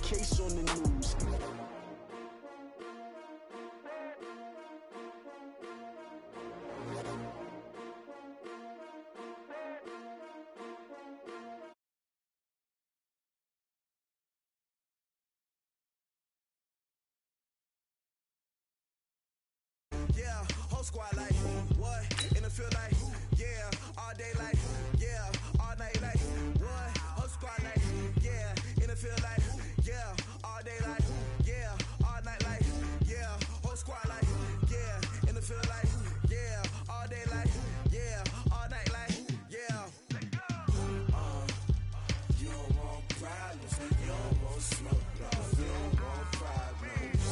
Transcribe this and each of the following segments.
case on the news. Yeah, whole squad like, what? In the field like, yeah, all day like, yeah, all night like, what? Whole squad like, yeah, in the field like, yeah, all day like, yeah, all night like, yeah, whole squad like, yeah, in the field like, yeah, all day like, yeah, all night like, yeah. You don't want problems, you don't want smoke, no, you don't want problems,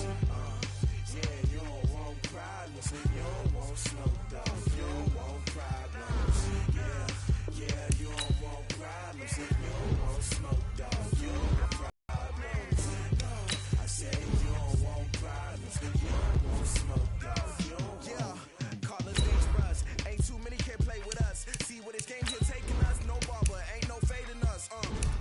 yeah, you don't want problems, you don't want smoke, dog, you don't want problems, yeah, you don't want problems, you don't want smoke, dog, you don't want problems, no, I said you don't want problems, you don't want smoke, dog, you don't want. Yeah, call us things for us, ain't too many can play with us, see what this game here taking us, no ball, but ain't no fading us,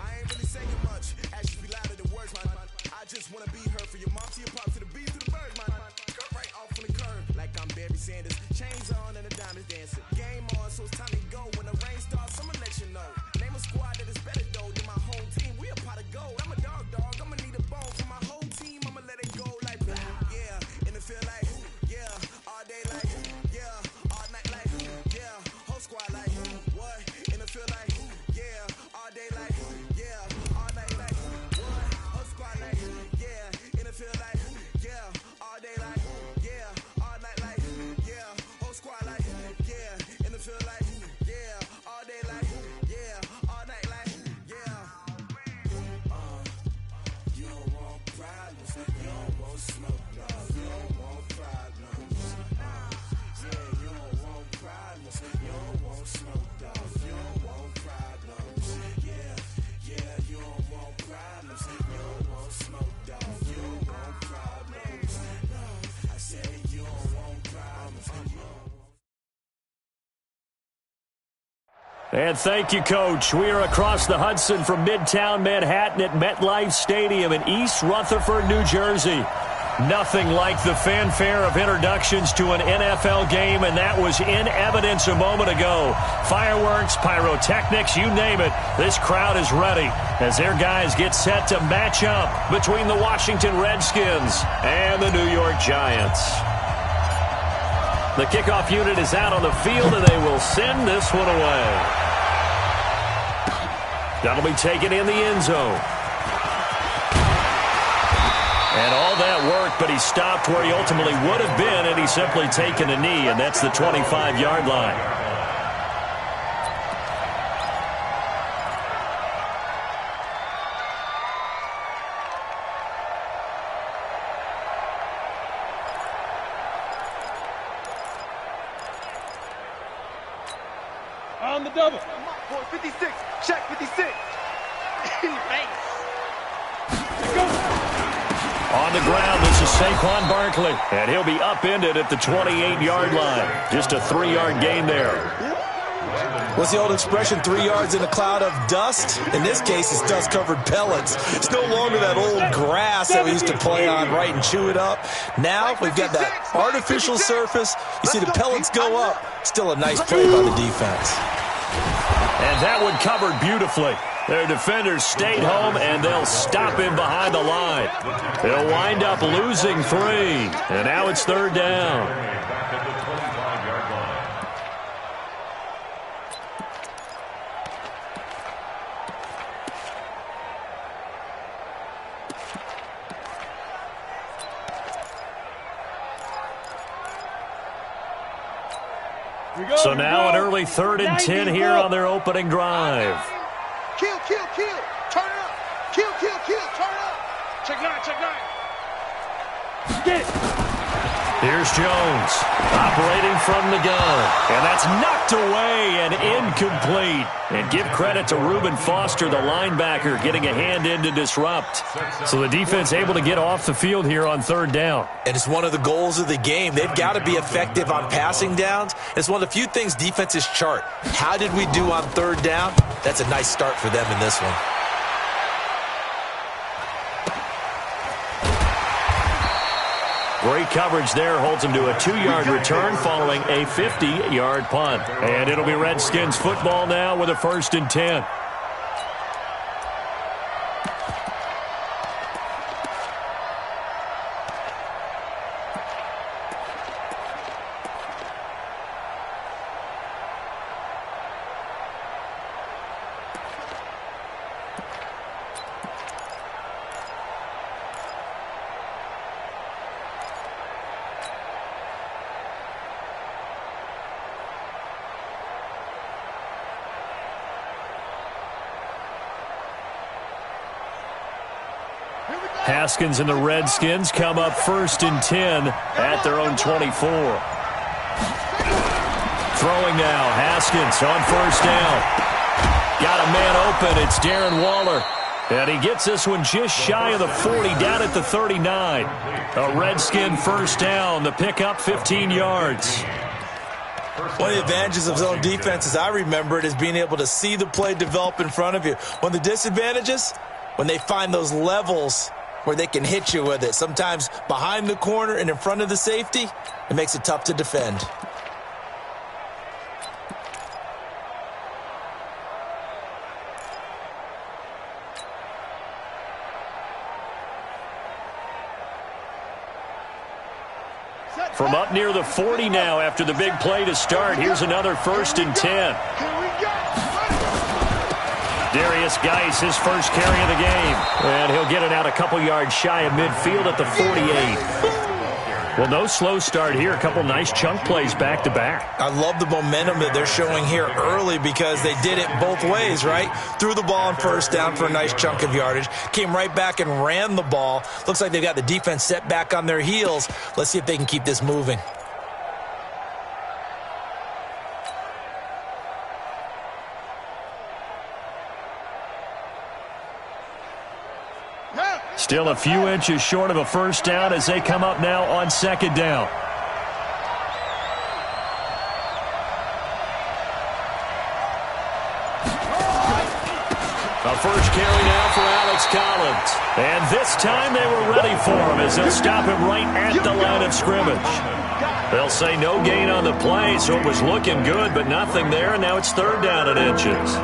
I ain't really saying much, actions be louder than words, man, I just wanna be heard for your mom, to your pop, to the beat, to the bird, man, cut right off on the curb, like I'm Barry Sanders, chains on and the diamonds dancing, game on, so it's time to go, when the rain starts, I'ma let you know, name a squad that is better though than my home team, we a pot of gold, I'm a dog, I'ma need a bone for my whole team, I'ma let it go like, yeah, in the field like, yeah, all day like, yeah, all night like, yeah, whole squad like, what, in the field like, yeah, all day like, yeah, all night like, what, whole squad like, yeah, in the field like, yeah, all day like, yeah, all night like, yeah, whole squad like, yeah, in the field like, yeah, all day like, yeah, all night like, yeah. You don't want problems, you don't want smoke, no, you don't want problems, yeah, you don't want problems, you don't want smoke, dog, you don't want problems, yeah, you don't want problems, you don't want smoke, dog, you don't want problems, no, I said you don't want problems, you don't want. And thank you, Coach. We are across the Hudson from Midtown Manhattan at MetLife Stadium in East Rutherford, New Jersey. Nothing like the fanfare of introductions to an NFL game, and that was in evidence a moment ago. Fireworks, pyrotechnics, you name it. This crowd is ready as their guys get set to match up between the Washington Redskins and the New York Giants. The kickoff unit is out on the field, and they will send this one away. That'll be taken in the end zone. And all that work, but he stopped where he ultimately would have been had he simply taken a knee, and that's the 25-yard line. On the double. 56. Check 56. On the ground, this is Saquon Barkley, and he'll be upended at the 28-yard line. Just a 3-yard gain there. What's the old expression, 3 yards in a cloud of dust? In this case, it's dust-covered pellets. It's no longer that old grass that we used to play on, right, and chew it up. Now we've got that artificial surface. You see the pellets go up. Still a nice play by the defense. And that one covered beautifully. Their defenders stayed home, and they'll stop him behind the line. They'll wind up losing 3, and now it's 3rd down. So now an early 3rd and 10 here on their opening drive. Kill. Turn it up. Kill. Turn it up. Check 9. Here's Jones, operating from the gun. And that's knocked away and incomplete. And give credit to Reuben Foster, the linebacker, getting a hand in to disrupt. So the defense able to get off the field here on 3rd down. And it's one of the goals of the game. They've got to be effective on passing downs. It's one of the few things defenses chart. How did we do on 3rd down? That's a nice start for them in this one. Great coverage there. Holds him to a 2-yard return following a 50-yard punt. And it'll be Redskins football now with a 1st and 10. Haskins and the Redskins come up 1st and 10 at their own 24. Throwing now, Haskins on 1st down. Got a man open, it's Darren Waller. And he gets this one just shy of the 40, down at the 39. A Redskin 1st down, the pickup 15 yards. One of the advantages of zone defense, as I remember it, is being able to see the play develop in front of you. One of the disadvantages, when they find those levels where they can hit you with it. Sometimes behind the corner and in front of the safety, it makes it tough to defend. From up near the 40 now after the big play to start, here's another 1st and 10. Darius Geis, his first carry of the game. And he'll get it out a couple yards shy of midfield at the 48. Well, no slow start here. A couple nice chunk plays back-to-back. I love the momentum that they're showing here early because they did it both ways, right? Threw the ball on 1st down for a nice chunk of yardage. Came right back and ran the ball. Looks like they've got the defense set back on their heels. Let's see if they can keep this moving. Still a few inches short of a 1st down as they come up now on 2nd down. A first carry now for Alex Collins. And this time they were ready for him as they'll stop him right at the line of scrimmage. They'll say no gain on the play, so it was looking good, but nothing there, and now it's 3rd down and inches.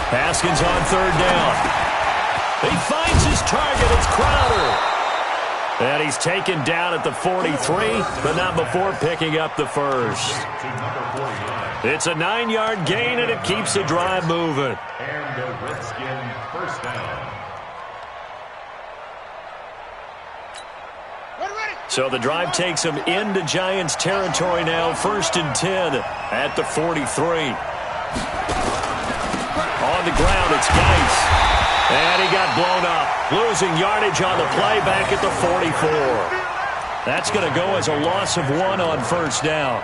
Haskins on 3rd down. He finds his target. It's Crowder. And he's taken down at the 43, but not before picking up the 1st. It's a 9-yard gain, and it keeps the drive moving. And the Redskin 1st down. So the drive takes him into Giants territory now. 1st and 10 at the 43. On the ground, it's Geis. And he got blown up. Losing yardage on the play back at the 44. That's going to go as a loss of 1 on 1st down.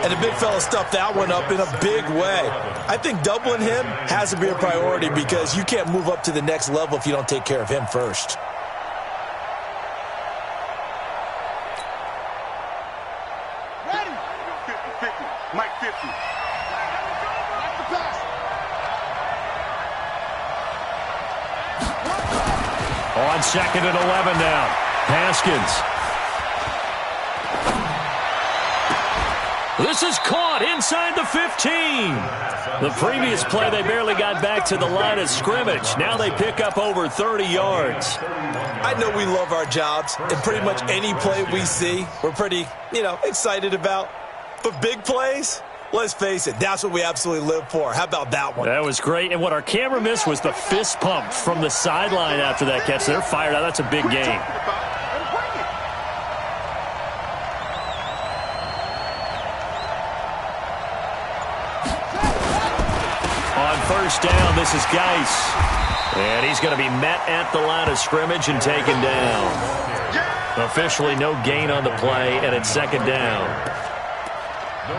And the big fella stuffed that one up in a big way. I think doubling him has to be a priority because you can't move up to the next level if you don't take care of him first. Ready. 50-50. Mike 50. On 2nd and 11 now. Haskins. This is caught inside the 15. The previous play, they barely got back to the line of scrimmage. Now they pick up over 30 yards. I know we love our jobs, and pretty much any play we see, we're pretty, excited about. But big plays, let's face it, that's what we absolutely live for. How about that one? That was great. And what our camera missed was the fist pump from the sideline after that catch. They're fired out. That's a big game. On 1st down, this is Geis. And he's going to be met at the line of scrimmage and taken down. Officially no gain on the play, and it's 2nd down.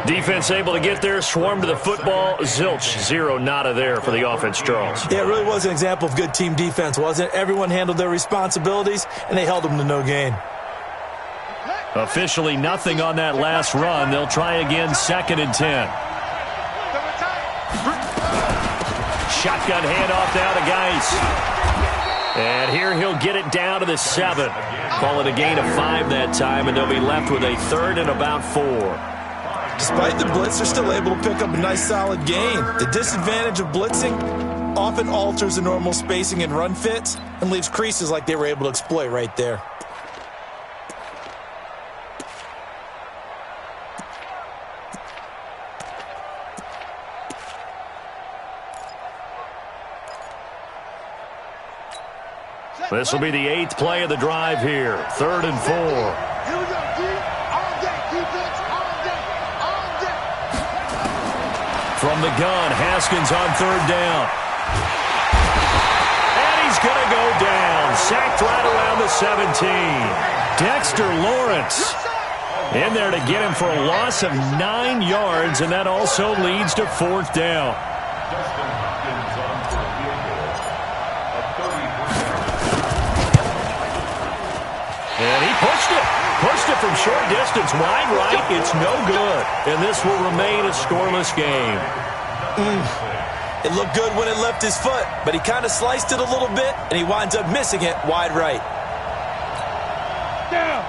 Defense able to get there, swarm to the football. Zilch, 0 nada there for the offense, Charles. Yeah, it really was an example of good team defense, wasn't it? Everyone handled their responsibilities, and they held them to no gain. Officially nothing on that last run. They'll try again, 2nd and 10. Shotgun handoff now to Geis. And here he'll get it down to the 7. Call it a gain of 5 that time, and they'll be left with a 3rd and about 4. Despite the blitz, they're still able to pick up a nice solid gain. The disadvantage of blitzing often alters the normal spacing and run fits and leaves creases like they were able to exploit right there. This will be the 8th play of the drive here. 3rd and 4. Here we go, D. All day, defense, all day, all day. From the gun, Haskins on 3rd down. And he's going to go down. Sacked right around the 17. Dexter Lawrence in there to get him for a loss of 9 yards, and that also leads to 4th down. And he pushed it from short distance, wide right. It's no good, and this will remain a scoreless game. It looked good when it left his foot, but he kind of sliced it a little bit, and he winds up missing it wide right.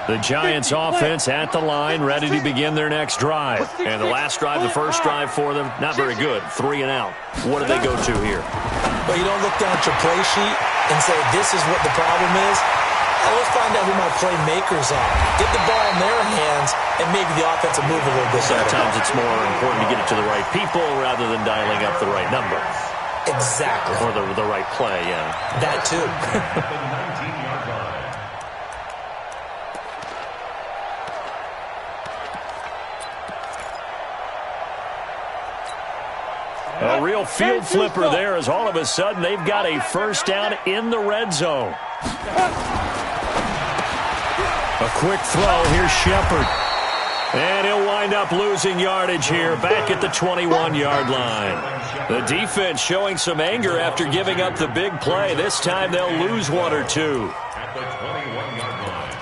The Giants offense at the line, ready to begin their next drive. And the last drive, the first drive for them, not very good. 3 and out. What do they go to here? Well, you don't look down at your play sheet and say, this is what the problem is. Let's find out who my playmakers are. Get the ball in their hands and maybe the offense will move a little bit better. Sometimes it's more important to get it to the right people rather than dialing up the right number. Exactly. Or the right play, yeah. That too. A real field flipper there as all of a sudden they've got a first down in the red zone. A quick throw. Here's Shepard. And he'll wind up losing yardage here back at the 21-yard line. The defense showing some anger after giving up the big play. This time they'll lose 1 or 2. At the 21-yard line.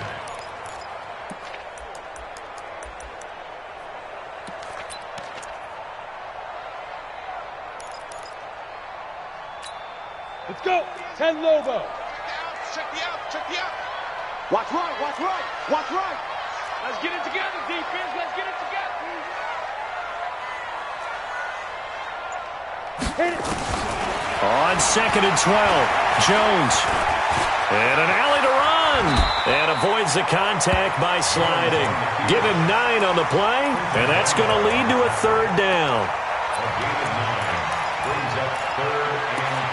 Let's go. 10 Lobo. Check the out, check the out. Watch right, watch right, watch right. Let's get it together, defense. Let's get it together. Hit it. On 2nd and 12, Jones. And an alley to run. And avoids the contact by sliding. Give him 9 on the play, and that's going to lead to a 3rd down. A gain of 9 brings up 3rd and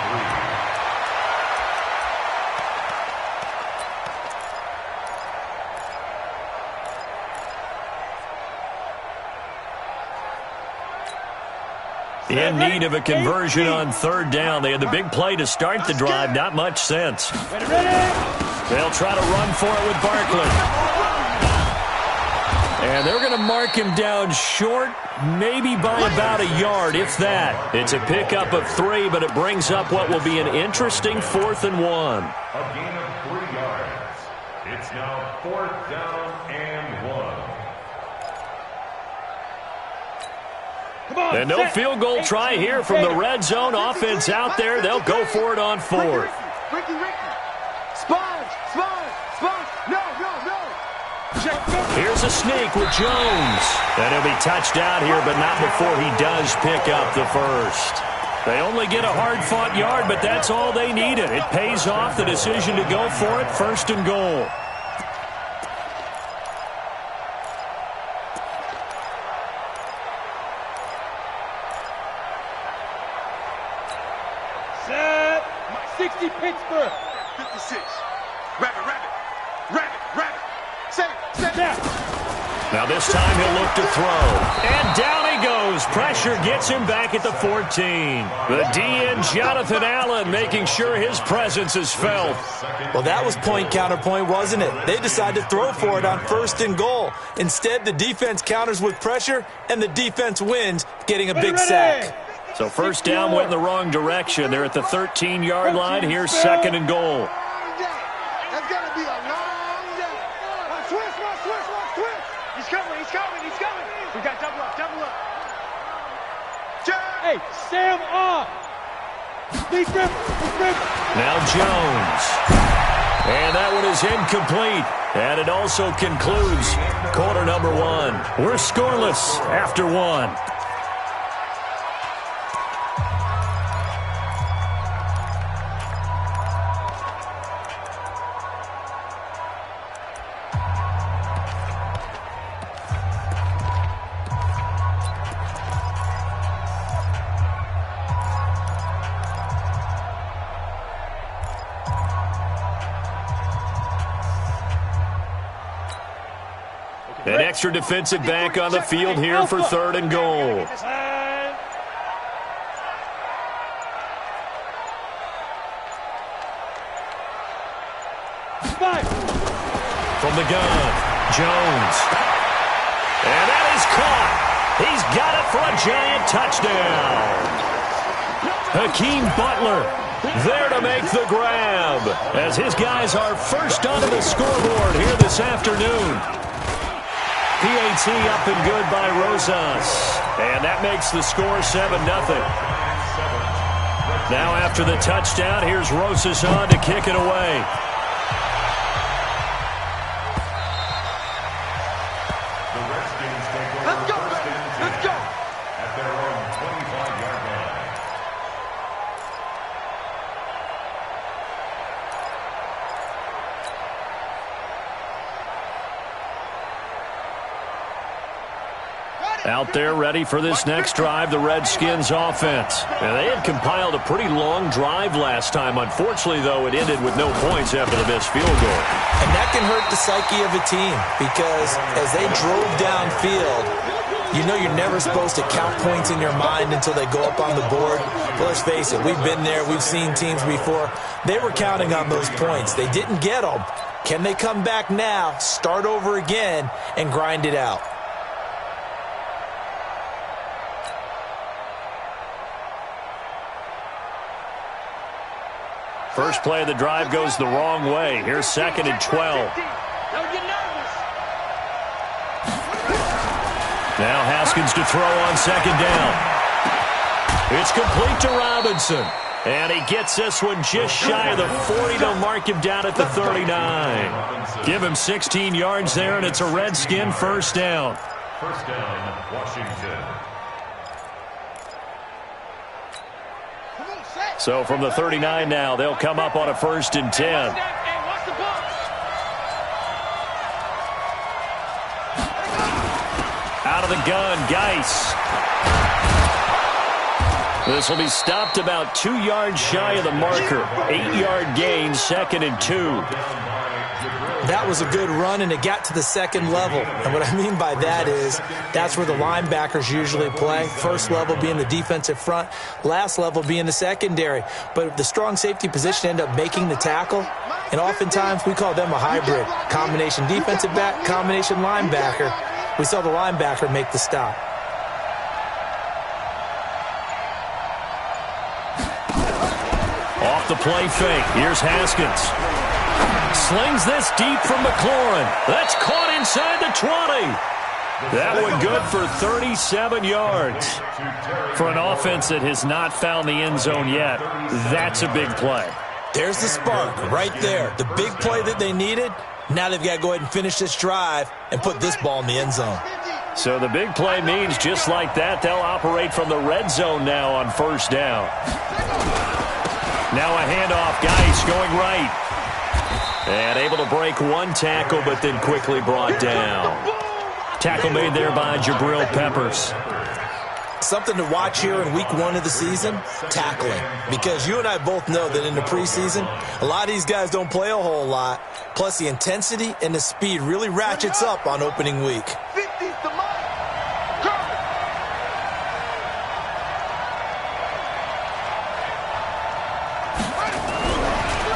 3. In need of a conversion on 3rd down. They had the big play to start the drive. Not much sense. They'll try to run for it with Barkley. And they're going to mark him down short, maybe by about a yard, if that. It's a pickup of 3, but it brings up what will be an interesting 4th and 1. A gain of 3 yards. It's now 4th down and 1. And no field goal try here from the red zone. Offense out there. They'll go for it on 4th. Ricky. Sponge. No. Here's a sneak with Jones. And he'll be touched out here, but not before he does pick up the first. They only get a hard-fought yard, but that's all they needed. It pays off the decision to go for it. 1st and goal. Set. 60 Pittsburgh. 56. Rabbit. Say. Yeah. Now this time he'll look to throw. And down he goes. Pressure gets him back at the 14. The DN, Jonathan Allen, making sure his presence is felt. Well, that was point counterpoint, wasn't it? They decided to throw for it on 1st and goal. Instead, the defense counters with pressure, and the defense wins, getting a big sack. So first down went in the wrong direction. They're at the 13-yard line. Here's 2nd and goal. That's going to be a long day. Switch. He's coming. We got double up. Hey, Sam off. Deep rip. Now Jones. And that one is incomplete. And it also concludes quarter number 1. We're scoreless after 1. An extra defensive back on the field here for 3rd and goal. From the gun, Jones. And that is caught. He's got it for a giant touchdown. Hakeem Butler there to make the grab as his guys are first onto the scoreboard here this afternoon. PAT up and good by Rosas. And that makes the score 7-0. Now after the touchdown, here's Rosas on to kick it away. The Redskins take over. Let's go. At their own 25-yard line. Out there ready for this next drive, the Redskins offense. Now, they had compiled a pretty long drive last time. Unfortunately, though, it ended with no points after the missed field goal. And that can hurt the psyche of a team because as they drove downfield, you know you're never supposed to count points in your mind until they go up on the board. But let's face it, we've been there. We've seen teams before. They were counting on those points. They didn't get them. Can they come back now, start over again, and grind it out? First play of the drive goes the wrong way. Here's 2nd and 12. Now Haskins to throw on 2nd down. It's complete to Robinson. And he gets this one just shy of the 40. They'll mark him down at the 39. Give him 16 yards there, and it's a Redskin first down. First down, Washington. So from the 39 now, they'll come up on a 1st and 10. Out of the gun, Geis. This will be stopped about 2 yards shy of the marker. 8-yard gain, 2nd and 2. That was a good run, and it got to the 2nd level. And what I mean by that is that's where the linebackers usually play. First level being the defensive front, last level being the secondary. But the strong safety position ended up making the tackle, and oftentimes we call them a hybrid. Combination defensive back, combination linebacker. We saw the linebacker make the stop. Off the play fake. Here's Haskins. Slings this deep from McLaurin. That's caught inside the 20. That one good for 37 yards. For an offense that has not found the end zone yet, that's a big play. There's the spark right there. The big play that they needed. Now they've got to go ahead and finish this drive and put this ball in the end zone. So the big play means just like that, they'll operate from the red zone now on 1st down. Now a handoff. Geis going right. And able to break one tackle, but then quickly brought down. Tackle made there by Jabril Peppers. Something to watch here in week 1 of the season, tackling. Because you and I both know that in the preseason, a lot of these guys don't play a whole lot. Plus the intensity and the speed really ratchets up on opening week. needs the money. Cover.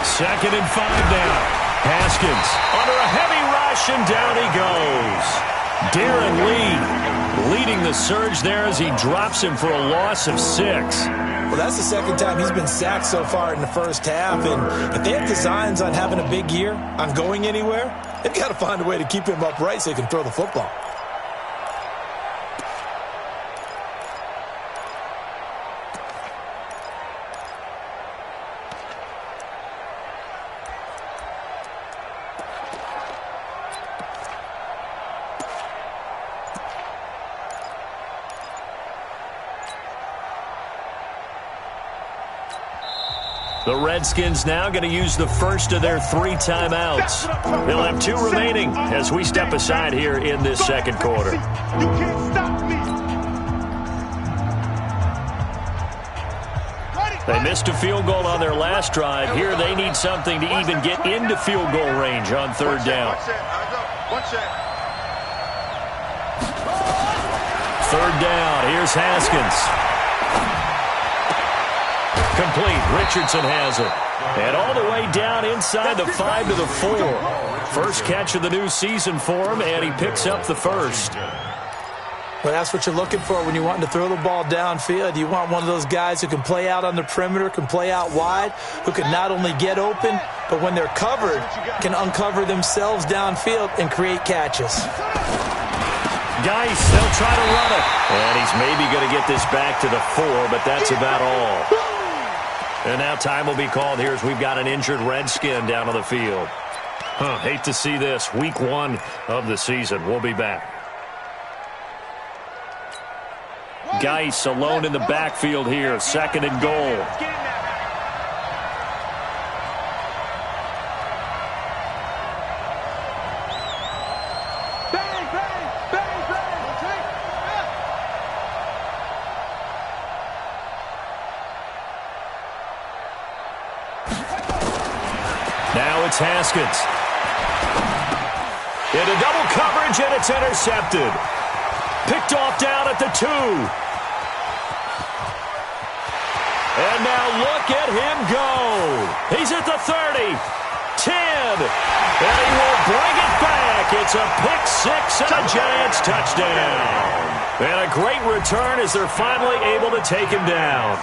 Second and 5 now. Haskins under a heavy rush, and down he goes. Darren Lee leading the surge there as he drops him for a loss of 6. Well, that's the second time he's been sacked so far in the first half, and if they have designs on having a big year, on going anywhere, they've got to find a way to keep him upright so he can throw the football. The Redskins now going to use the first of their 3 timeouts. They'll have 2 remaining as we step aside here in this second quarter. You can't stop me. They missed a field goal on their last drive. Here they need something to even get into field goal range on 3rd down. One check. 3rd down. Here's Haskins. Complete. Richardson has it. And all the way down inside the 5 to the 4. First catch of the new season for him, and he picks up the first. Well, that's what you're looking for when you're wanting to throw the ball downfield. You want one of those guys who can play out on the perimeter, can play out wide, who can not only get open, but when they're covered, can uncover themselves downfield and create catches. Geis, they'll try to run it. And he's maybe going to get this back to the 4, but that's about all. And now time will be called here as we've got an injured Redskin down on the field. Hate to see this. Week 1 of the season. We'll be back. Geis alone in the backfield here. 2nd and goal. Now it's Haskins. Into double coverage, and it's intercepted. Picked off down at the 2. And now look at him go. He's at the 30, 10, and he will bring it back. It's a pick 6 and a Giants touchdown. And a great return as they're finally able to take him down.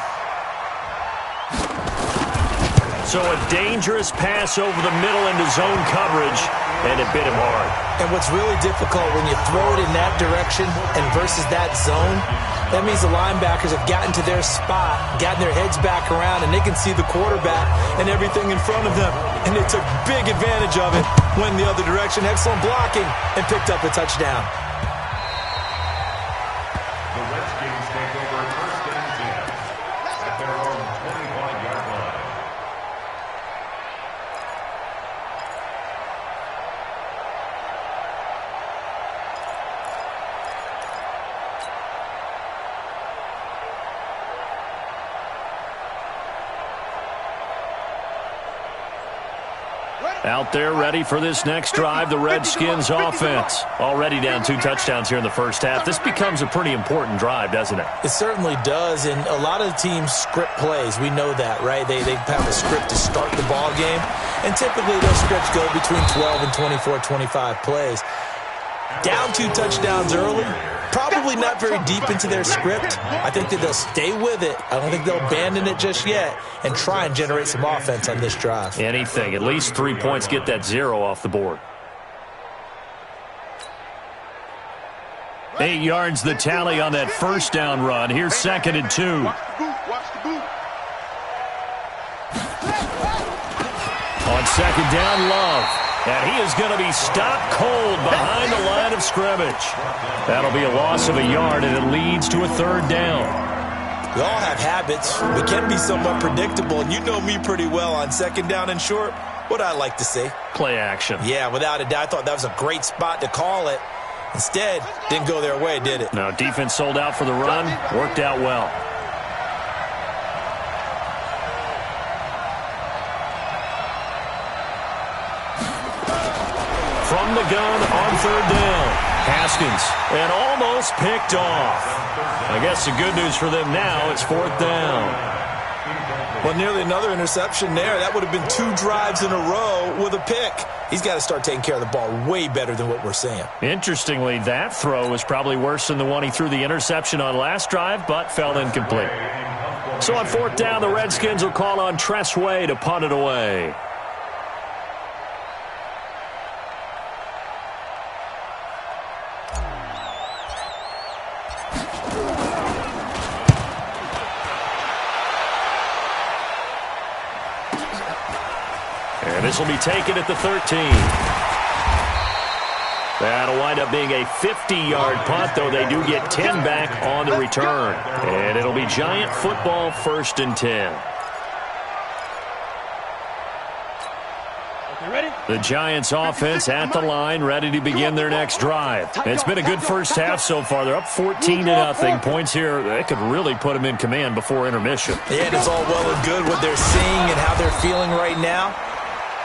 So a dangerous pass over the middle into zone coverage, and it bit him hard. And what's really difficult when you throw it in that direction and versus that zone, that means the linebackers have gotten to their spot, gotten their heads back around, and they can see the quarterback and everything in front of them. And they took big advantage of it, went the other direction, excellent blocking, and picked up a touchdown. The Redskins take over 1st and 10 at their own 25-yard line. Out there ready for this next drive, the Redskins offense. Already down 2 touchdowns here in the first half. This becomes a pretty important drive, doesn't it? It certainly does, and a lot of the teams script plays. We know that, right? They have a script to start the ball game, and typically those scripts go between 12 and 24, 25 plays. Down 2 touchdowns early, probably not very deep into their script. I think that they'll stay with it. I don't think they'll abandon it just yet and try and generate some offense on this drive. Anything. At least 3 points, get that 0 off the board. 8 yards the tally on that first down run. Here's 2nd and 2. Watch the boot. On 2nd down, Love. And he is going to be stopped cold behind the line of scrimmage. That'll be a loss of a yard, and it leads to a 3rd down. We all have habits. We can be somewhat predictable, and you know me pretty well on 2nd down and short. What I like to say? Play action. Yeah, without a doubt. I thought that was a great spot to call it. Instead, didn't go their way, did it? No, defense sold out for the run. Worked out well. From the gun on 3rd down. Haskins, and almost picked off. I guess the good news for them now is 4th down. Well, nearly another interception there. That would have been 2 drives in a row with a pick. He's got to start taking care of the ball way better than what we're seeing. Interestingly, that throw was probably worse than the one he threw the interception on last drive, but fell incomplete. So on 4th down, the Redskins will call on Tress Way to punt it away. And this will be taken at the 13. That'll wind up being a 50-yard punt, though they do get 10 back on the return. And it'll be Giant football, 1st and 10. The Giants offense at the line, ready to begin their next drive. It's been a good first half so far. They're up 14-0. Points here, they could really put them in command before intermission. Yeah, and it's all well and good what they're seeing and how they're feeling right now.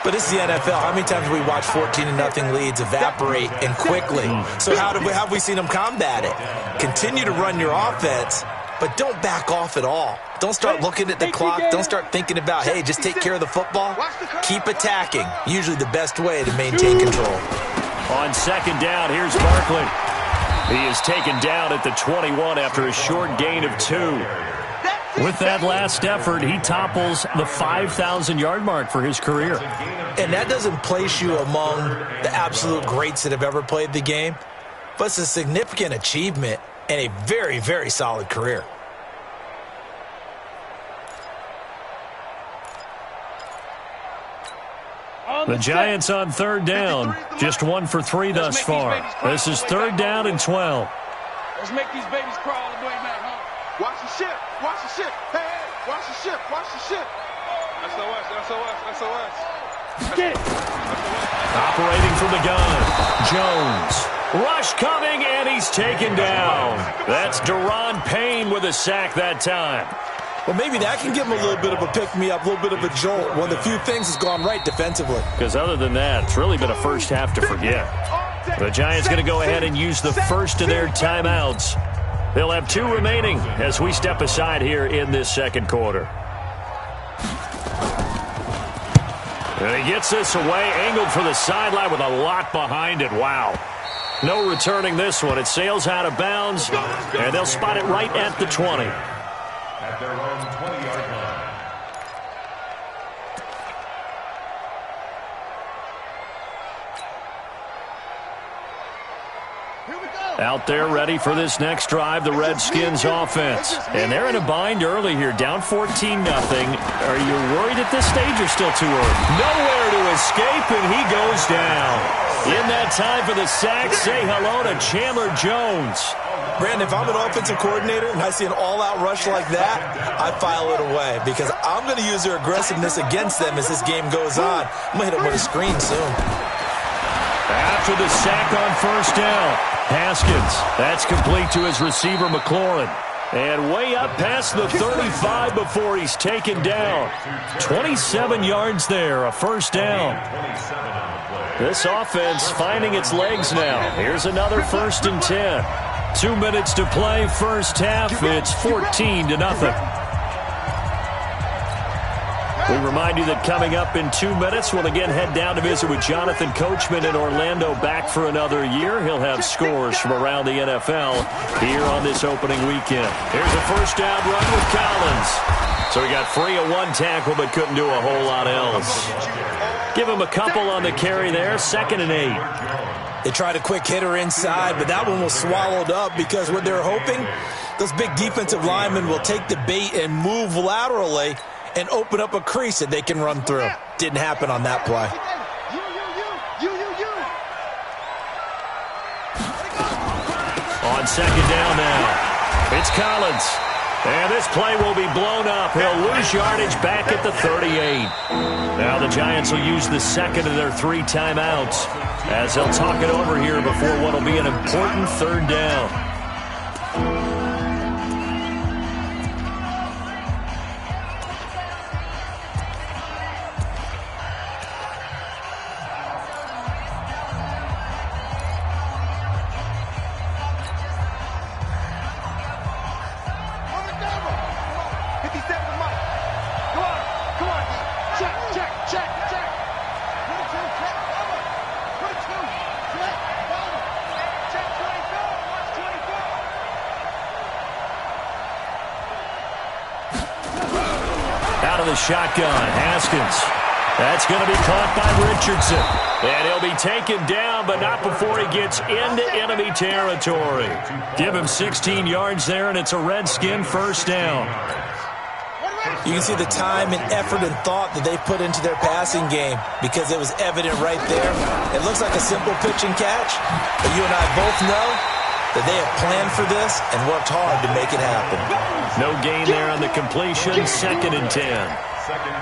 But this is the NFL. How many times have we watched 14-0 leads evaporate and quickly? So how have we seen them combat it? Continue to run your offense, but don't back off at all. Don't start looking at the clock. Don't start thinking about, hey, just take care of the football. Keep attacking. Usually the best way to maintain control. On 2nd down, here's Barkley. He is taken down at the 21 after a short gain of 2. With that last effort, he topples the 5,000-yard mark for his career. And that doesn't place you among the absolute greats that have ever played the game, but it's a significant achievement and a very, very solid career. The Giants on 3rd down, just 1 for 3 thus far. This is 3rd down and 12. Let's make these babies crawl all the way back home. Watch the ship. Watch the ship. Hey, hey, watch the ship. Watch the ship. SOS. Get it. Operating from the gun, Jones. Rush coming, and he's taken down. That's Deron Payne with a sack that time. Well, maybe that can give him a little bit of a pick-me-up, a little bit of a jolt. One of the few things has gone right defensively. Because other than that, it's really been a first half to forget. The Giants going to go ahead and use the first of their timeouts. They'll have 2 remaining as we step aside here in this 2nd quarter. And he gets this away, angled for the sideline with a lot behind it. Wow. No returning this one. It sails out of bounds, and they'll spot it right at the 20. At their own 20-yard line. Out there ready for this next drive, the Redskins offense. And they're in a bind early here, down 14-0. Are you worried at this stage or still too early? Nowhere to escape, and he goes down. In that time for the sack, say hello to Chandler Jones. Brandon, if I'm an offensive coordinator and I see an all-out rush like that, I file it away because I'm going to use their aggressiveness against them as this game goes on. I'm going to hit them with a screen soon. After the sack on 1st down, Haskins, that's complete to his receiver, McLaurin. And way up past the 35 before he's taken down. 27 yards there, a 1st down. This offense finding its legs now. Here's another 1st and 10. 2 minutes to play, first half. It's 14-0. We remind you that coming up in 2 minutes, we'll again head down to visit with Jonathan Coachman in Orlando, back for another year. He'll have scores from around the NFL here on this opening weekend. Here's a 1st down run with Collins. So he got free of 1 tackle, but couldn't do a whole lot else. Give him a couple on the carry there, 2nd and 8. They tried a quick hitter inside, but that one was swallowed up because what they're hoping, those big defensive linemen will take the bait and move laterally and open up a crease that they can run through. Didn't happen on that play. On 2nd down now, it's Collins. And this play will be blown up. He'll lose yardage back at the 38. Now the Giants will use the 2nd of their 3 timeouts as they'll talk it over here before what will be an important 3rd down. out of the shotgun. Haskins. That's going to be caught by Richardson. And he'll be taken down, but not before he gets into enemy territory. Give him 16 yards there, and it's a Redskin first down. You can see the time and effort and thought that they put into their passing game because it was evident right there. It looks like a simple pitch and catch, but you and I both know that they have planned for this and worked hard to make it happen. No gain there on the completion, 2nd and 10.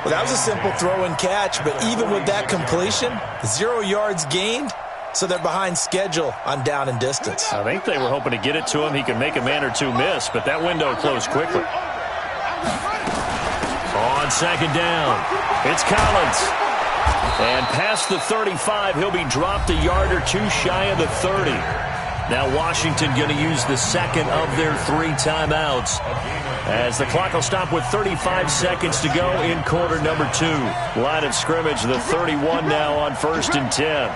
Well, that was a simple throw and catch, but even with that completion, 0 yards gained, so they're behind schedule on down and distance. I think they were hoping to get it to him. He could make a man or two miss, but that window closed quickly. On 2nd down, it's Collins. And past the 35, he'll be dropped a yard or two shy of the 30. Now Washington going to use the second of their 3 timeouts, as the clock will stop with 35 seconds to go in quarter number 2. Line of scrimmage, the 31 now on 1st and 10.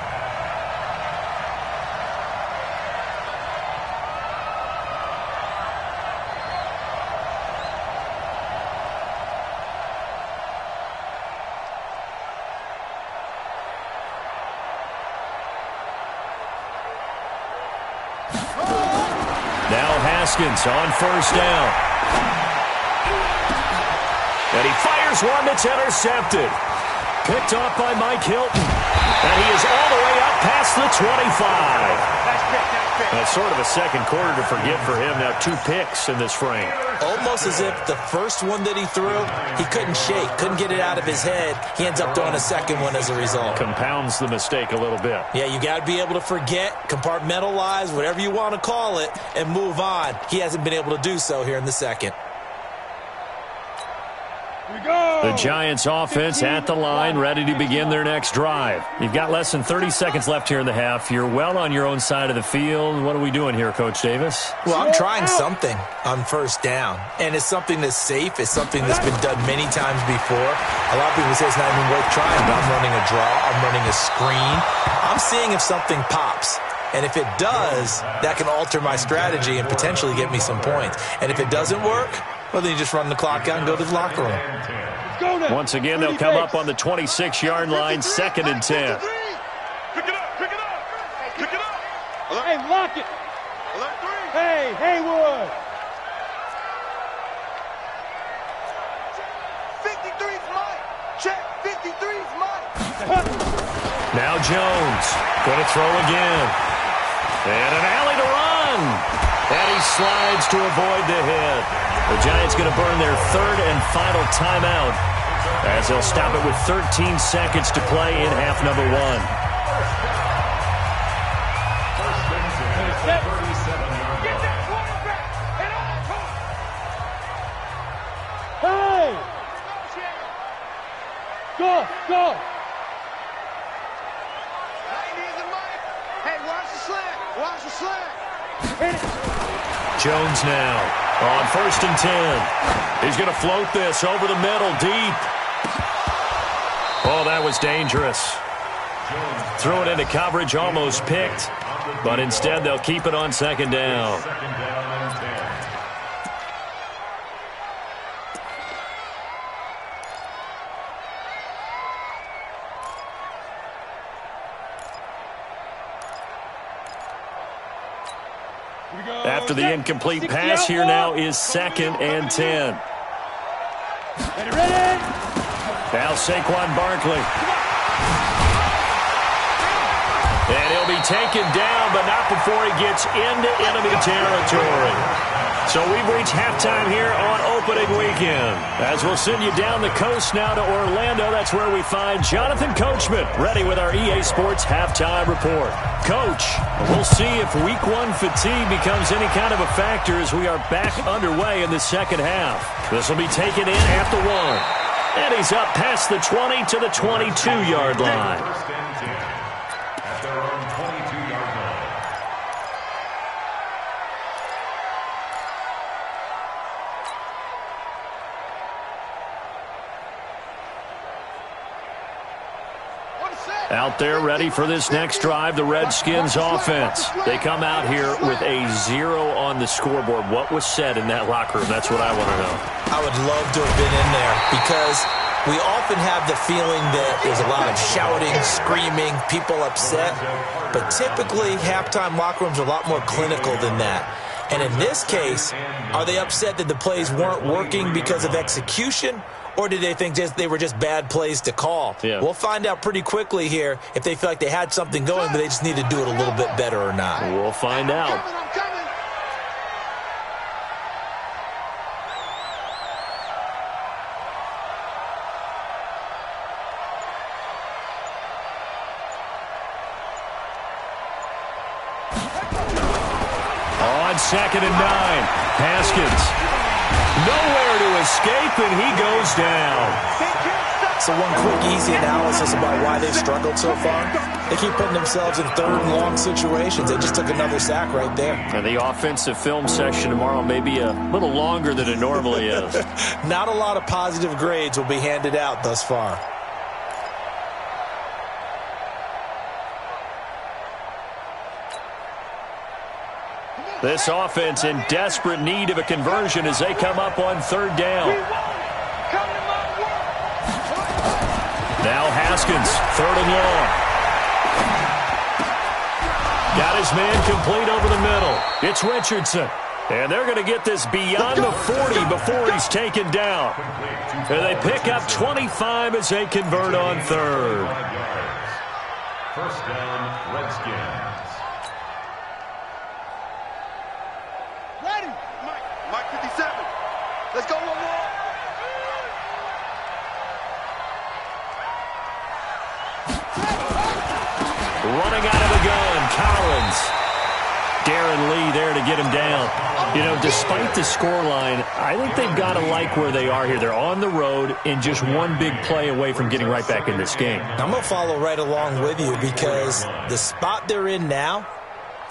Redskins on first down. And he fires one that's intercepted. Picked off by Mike Hilton. And he is all the way up past the 25. That's sort of a second quarter to forget for him. Now 2 picks in this frame. Almost as if the first one that he threw, he couldn't shake, couldn't get it out of his head. He ends up throwing a second one as a result. Compounds the mistake a little bit. Yeah, you got to be able to forget, compartmentalize, whatever you want to call it, and move on. He hasn't been able to do so here in the second. The Giants offense at the line, ready to begin their next drive. You've got less than 30 seconds left here in the half. You're well on your own side of the field. What are we doing here, Coach Davis? Well, I'm trying something on first down, and it's something that's safe. It's something that's been done many times before. A lot of people say it's not even worth trying, but I'm running a draw. I'm running a screen. I'm seeing if something pops. And if it does, that can alter my strategy and potentially get me some points. And if it doesn't work, well, then you just run the clock out and go to the locker room. Once again, they'll come up on the 26-yard line, 2nd and 10. Pick it up, pick it up, pick it up. Hey, lock it. Alert 3. Hey, Haywood. 53's mine. Check, 53's mine. Now Jones, going to throw again. And an alley to run. And he slides to avoid the hit. The Giants going to burn their 3rd and final timeout, as they'll stop it with 13 seconds to play in half number 1. Hey! Go, go! Hey, watch the slant. Watch the slant. Hit it. Jones now on 1st and 10. He's going to float this over the middle deep. Oh, that was dangerous. Threw it into coverage, almost picked, but instead they'll keep it on 2nd down. After the incomplete pass, here now is 2nd and 10. Ready? Now Saquon Barkley. And he'll be taken down, but not before he gets into enemy territory. So we've reached halftime here on opening weekend. As we'll send you down the coast now to Orlando, that's where we find Jonathan Coachman, ready with our EA Sports halftime report. Coach, we'll see if week 1 fatigue becomes any kind of a factor as we are back underway in the second half. This will be taken in at the 1. And he's up past the 20 to the 22-yard line. At their own 22-yard line. Out there ready for this next drive, the Redskins offense. They come out here with a 0 on the scoreboard. What was said in that locker room? That's what I want to know. I would love to have been in there because we often have the feeling that there's a lot of shouting, screaming, people upset. But typically, halftime locker rooms are a lot more clinical than that. And in this case, are they upset that the plays weren't working because of execution? Or did they think they were just bad plays to call? Yeah. We'll find out pretty quickly here if they feel like they had something going, but they just need to do it a little bit better or not. We'll find out. I'm coming. On 2nd and 9, Haskins. Nowhere to escape, and he goes down. So one quick, easy analysis about why they've struggled so far. They keep putting themselves in third and long situations. They just took another sack right there. And the offensive film session tomorrow may be a little longer than it normally is. Not a lot of positive grades will be handed out thus far. This offense in desperate need of a conversion as they come up on 3rd down. Now Haskins, 3rd and long. Got his man complete over the middle. It's Richardson. And they're going to get this beyond the 40 before he's taken down. And they pick up 25 as they convert on 3rd. 1st down, Redskins. Ready. Mike 57. Let's go one more. Running out of the gun, Collins. Darren Lee there to get him down. You know, despite the scoreline, I think they've got to like where they are here. They're on the road and just one big play away from getting right back in this game. I'm going to follow right along with you because the spot they're in now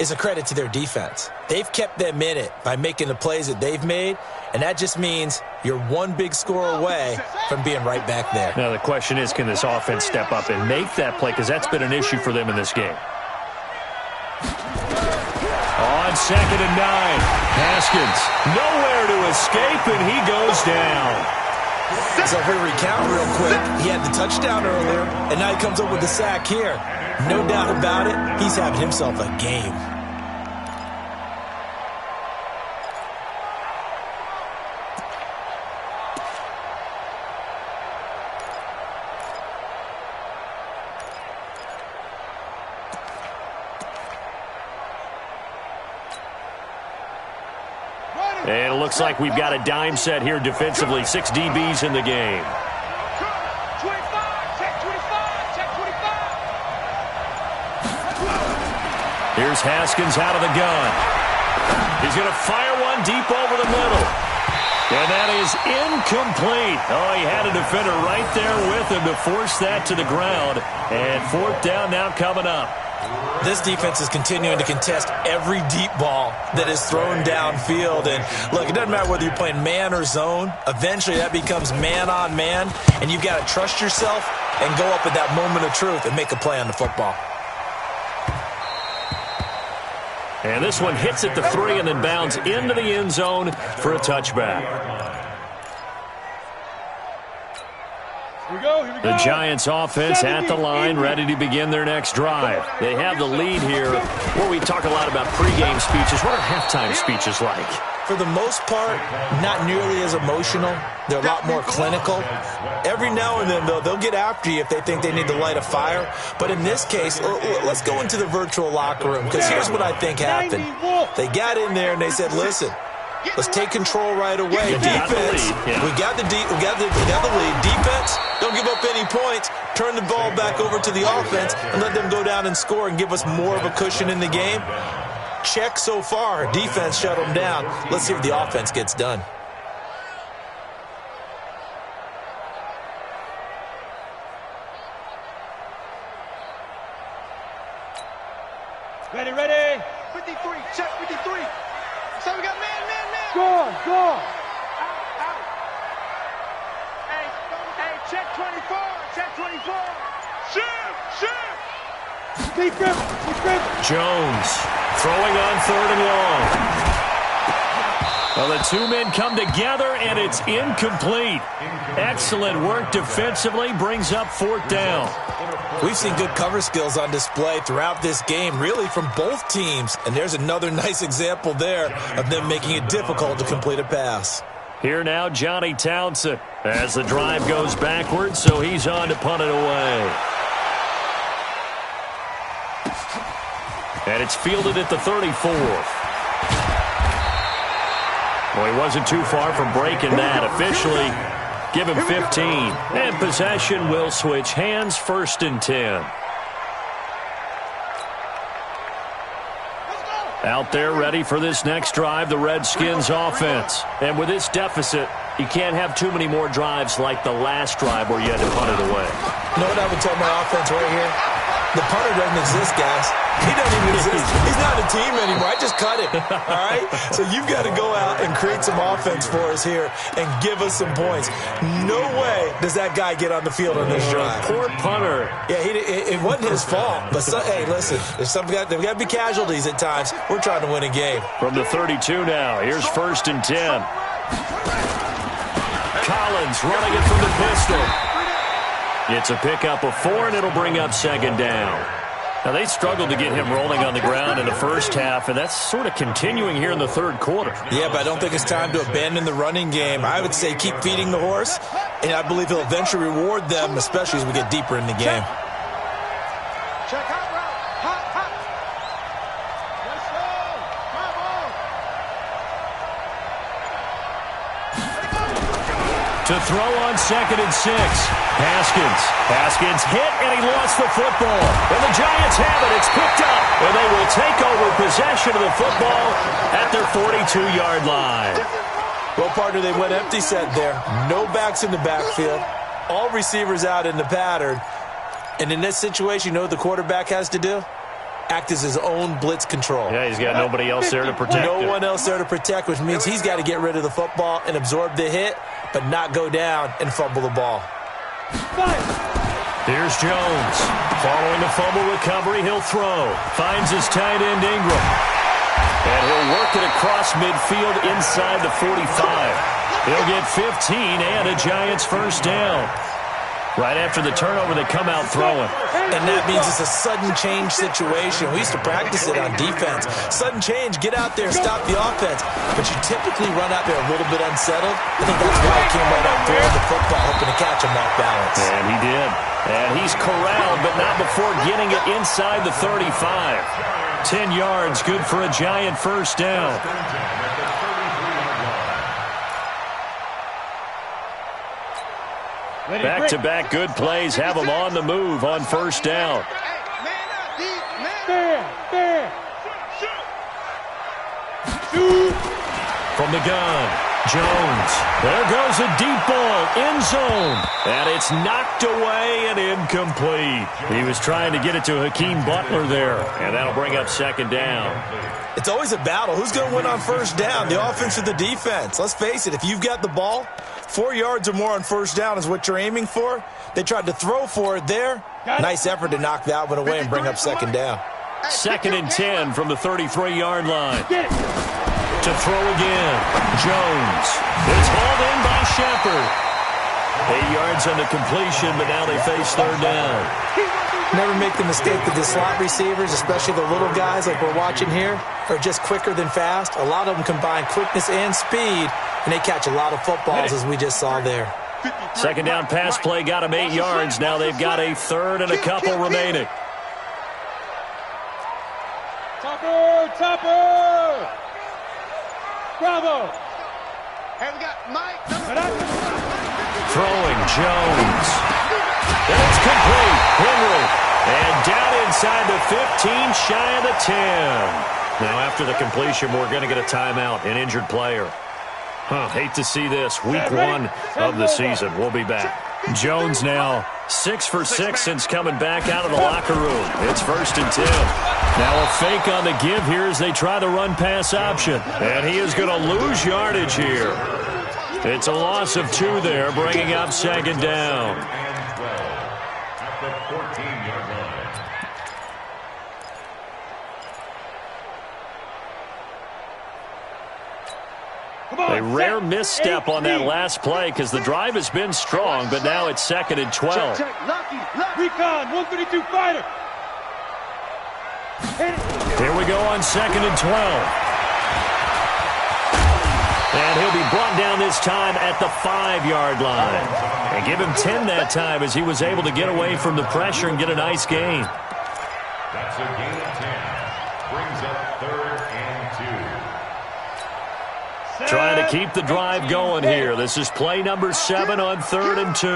is a credit to their defense. They've kept them in it by making the plays that they've made, and that just means you're one big score away from being right back there. Now the question is, can this offense step up and make that play? Because that's been an issue for them in this game. On 2nd and 9, Haskins nowhere to escape, and he goes down. So if we recount real quick, he had the touchdown earlier, and now he comes up with the sack here. No doubt about it, he's having himself a game. And it looks like we've got a dime set here defensively. 6 DBs in the game. 25. Check 25. Check 25. Here's Haskins out of the gun. He's going to fire one deep over the middle. And that is incomplete. Oh, he had a defender right there with him to force that to the ground. And 4th down now coming up. This defense is continuing to contest every deep ball that is thrown downfield. And, look, it doesn't matter whether you're playing man or zone. Eventually, that becomes man-on-man, and you've got to trust yourself and go up at that moment of truth and make a play on the football. And this one hits at the 3 and then bounds into the end zone for a touchback. Here we go. The Giants offense at the line, ready to begin their next drive. They have the lead here. Where we talk a lot about pregame speeches. What are halftime speeches like? For the most part, not nearly as emotional. They're a lot more clinical. Every now and then, though, they'll get after you if they think they need to light a fire. But in this case, let's go into the virtual locker room, because here's what I think happened. They got in there and they said, listen, let's take control right away. Defense, we got the lead. Defense, don't give up any points. Turn the ball back over to the offense and let them go down and score and give us more of a cushion in the game. Check so far. Defense shut them down. Let's see if the offense gets done. Ready. 53. Check 53. So we got man. Go. Hey, check 24. Check 24. Shoot. Deep grip. Jones throwing on 3rd and long. Well, the two men come together, and it's incomplete. Excellent work defensively, brings up 4th down. We've seen good cover skills on display throughout this game, really from both teams. And there's another nice example there of them making it difficult to complete a pass. Here now, Johnny Townsend, as the drive goes backwards, so he's on to punt it away. And it's fielded at the 34th. Well, he wasn't too far from breaking that. Officially, give him 15. And possession will switch hands, 1st and 10. Out there ready for this next drive, the Redskins offense. And with this deficit, you can't have too many more drives like the last drive where you had to punt it away. You know what I would tell my offense right here? The punter doesn't exist, guys. He doesn't even exist. He's not a team anymore. I just cut him, all right? So you've got to go out and create some offense for us here and give us some points. No way does that guy get on the field on this drive. Poor punter. Yeah, it wasn't his fault. But, hey, listen, there's got to be casualties at times. We're trying to win a game. From the 32 now, here's 1st and 10. Collins running it from the pistol. It's a pickup of 4, and it'll bring up 2nd down. Now, they struggled to get him rolling on the ground in the first half, and that's sort of continuing here in the 3rd quarter. Yeah, but I don't think it's time to abandon the running game. I would say keep feeding the horse, and I believe he'll eventually reward them, especially as we get deeper in the game. Check hot route. Hot. Let's go. To throw on 2nd and 6. Haskins hit, and he lost the football. And the Giants have it. It's picked up, and they will take over possession of the football at their 42-yard line. Well, partner, they went empty set there. No backs in the backfield. All receivers out in the pattern. And in this situation, you know what the quarterback has to do? Act as his own blitz control. Yeah, he's got nobody else there to protect him. No one else there to protect, which means he's got to get rid of the football and absorb the hit, but not go down and fumble the ball. Here's Jones. Following the fumble recovery, he'll throw. Finds his tight end, Ingram. And he'll work it across midfield inside the 45. He'll get 15 and a Giants 1st down. Right after the turnover, they come out throwing. And that means it's a sudden change situation. We used to practice it on defense. Sudden change, get out there, stop the offense. But you typically run out there a little bit unsettled. I think that's why he came right out throwing the football, hoping to catch him off balance. And he did. And he's corralled, but not before getting it inside the 35. 10 yards, good for a Giant 1st down. Back-to-back good plays have them on the move on 1st down. From the gun, Jones. There goes a deep ball, end zone. And it's knocked away and incomplete. He was trying to get it to Hakeem Butler there. And that'll bring up 2nd down. It's always a battle. Who's going to win on 1st down, the offense or the defense? Let's face it, if you've got the ball, 4 yards or more on 1st down is what you're aiming for. They tried to throw for it there. Nice effort to knock that one away and bring up 2nd down. 2nd and 10 from the 33-yard line. To throw again, Jones. It's hauled in by Shepard. 8 yards on the completion, but now they face 3rd down. Never make the mistake that the slot receivers, especially the little guys like we're watching here, are just quicker than fast. A lot of them combine quickness and speed, and they catch a lot of footballs, as we just saw there. 2nd down pass play got them 8 yards. Now they've got a 3rd and a couple remaining. Topper! Bravo! Hey, we got Mike. Throwing Jones. And it's complete. Henry. And down inside the 15, shy of the 10. Now after the completion, we're going to get a timeout, an injured player. Hate to see this. Week 1 of the season. We'll be back. Jones now 6 for 6 since coming back out of the locker room. It's 1st and 10. Now a fake on the give here as they try the run-pass option. And he is going to lose yardage here. It's a loss of 2 there, bringing up 2nd down. A rare misstep on that last play because the drive has been strong, but now it's 2nd and 12. Check. Lucky. Recon, 132 fighter. Here we go on 2nd and 12. And he'll be brought down this time at the 5-yard line. And give him 10 that time as he was able to get away from the pressure and get a nice gain. That's a gain of 10. Brings up 3rd and 2. Trying to keep the drive going here. This is play number 7 on 3rd and 2.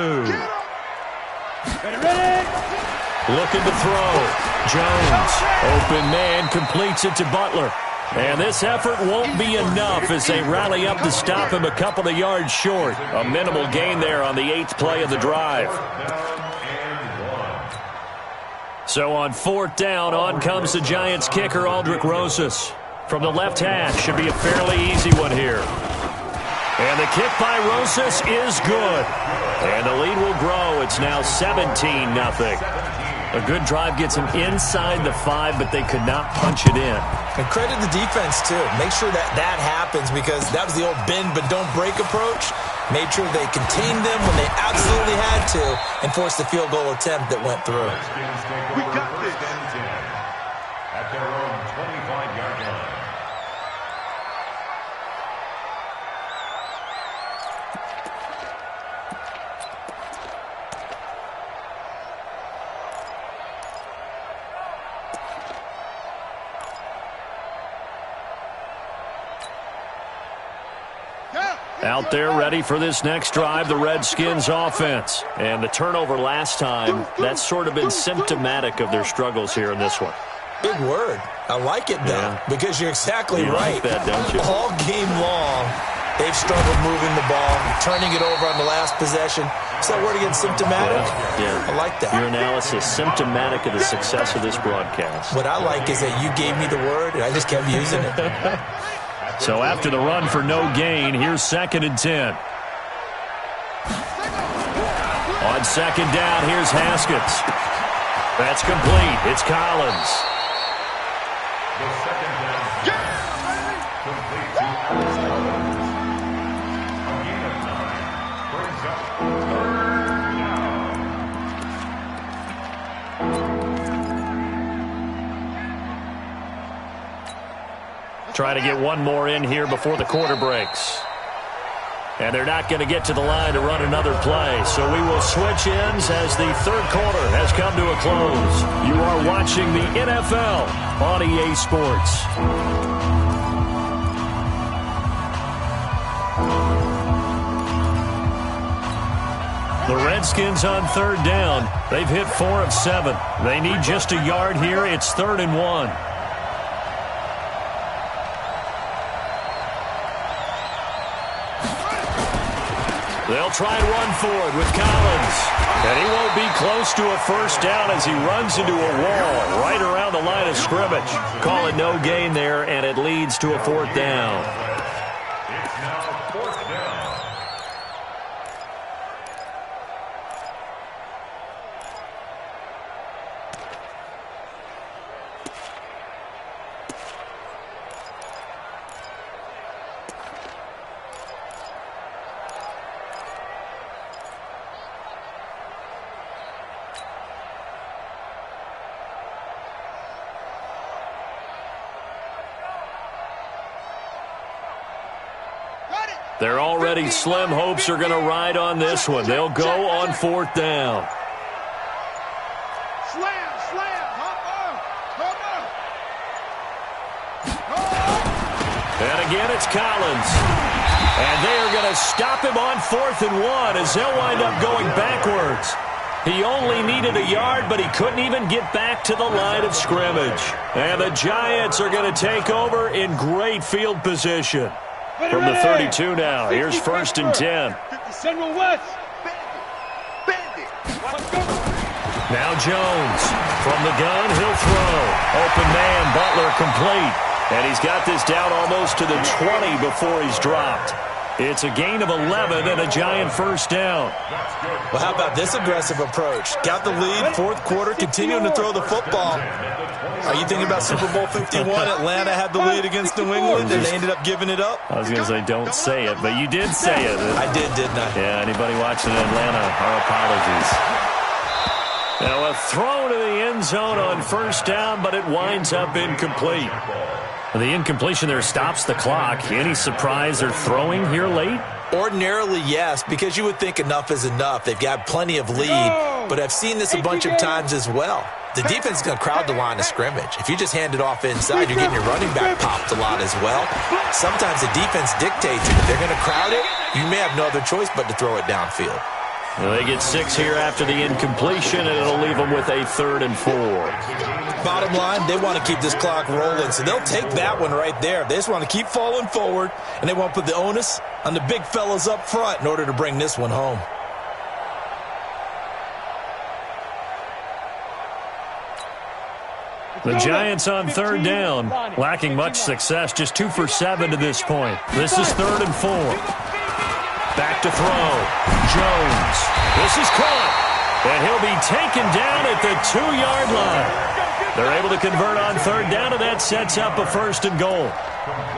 Ready? Looking to throw. Jones, open man, completes it to Butler. And this effort won't be enough as they rally up to stop him a couple of yards short. A minimal gain there on the 8th play of the drive. So on 4th down, on comes the Giants kicker, Aldrich Rosas. From the left hash, should be a fairly easy one here. And the kick by Rosas is good. And the lead will grow. It's now 17-0. A good drive gets him inside the 5, but they could not punch it in. And credit the defense, too. Make sure that happens because that was the old bend but don't break approach. Made sure they contained them when they absolutely had to and forced the field goal attempt that went through. We got this. At their own 25-yard line. Out there ready for this next drive, the Redskins offense. And the turnover last time, that's sort of been symptomatic of their struggles here in this one. Big word. I like it, though, because you're exactly right. Like that, don't you? All game long, they've struggled moving the ball, turning it over on the last possession. Is that word again, symptomatic? Yeah. I like that. Your analysis, symptomatic of the success of this broadcast. What I like is that you gave me the word, and I just kept using it. So after the run for no gain, here's 2nd and 10. On 2nd down, here's Haskins. That's complete. It's Collins. The 2nd down. Complete to Alex Collins. A gain of 9. Brings up 3rd down. Try to get one more in here before the quarter breaks. And they're not going to get to the line to run another play. So we will switch ends as the 3rd quarter has come to a close. You are watching the NFL on EA Sports. The Redskins on 3rd down. They've hit 4 of 7. They need just a yard here. It's 3rd and 1. They'll try and run forward with Collins. And he won't be close to a 1st down as he runs into a wall right around the line of scrimmage. Call it no gain there, and it leads to a 4th down. It's now 4th down. They're already slim hopes are going to ride on this one. They'll go on 4th down. Slam. And again, it's Collins. And they are going to stop him on 4th and 1 as they'll wind up going backwards. He only needed a yard, but he couldn't even get back to the line of scrimmage. And the Giants are going to take over in great field position. From the 32 now, here's 1st and 10. Central West. Bandit. Now Jones. From the gun, he'll throw. Open man, Butler complete. And he's got this down almost to the 20 before he's dropped. It's a gain of 11 and a Giant first down. Well, how about this aggressive approach? Got the lead, fourth quarter, continuing to throw the football. Are you thinking about Super Bowl 51? Atlanta had the lead against New England, and they ended up giving it up? I was going to say don't say it, but you did say it. I did, didn't I? Yeah, anybody watching Atlanta, our apologies. Now a throw to the end zone on first down, but it winds up incomplete. The incompletion there stops the clock. Any surprise they're throwing here late? Ordinarily, yes, because you would think enough is enough. They've got plenty of lead, but I've seen this a bunch of times as well. The defense is going to crowd the line of scrimmage. If you just hand it off inside, you're getting your running back popped a lot as well. Sometimes the defense dictates it. If they're going to crowd it, you may have no other choice but to throw it downfield. Well, they get 6 here after the incompletion, and it'll leave them with a 3rd and 4. Bottom line, they want to keep this clock rolling, so they'll take that one right there. They just want to keep falling forward, and they want to put the onus on the big fellas up front in order to bring this one home. The Giants on 3rd down, lacking much success, just 2 for 7 to this point. This is 3rd and 4. Back to throw. Jones. This is caught. And he'll be taken down at the 2-yard line. They're able to convert on 3rd down, and that sets up a 1st and goal.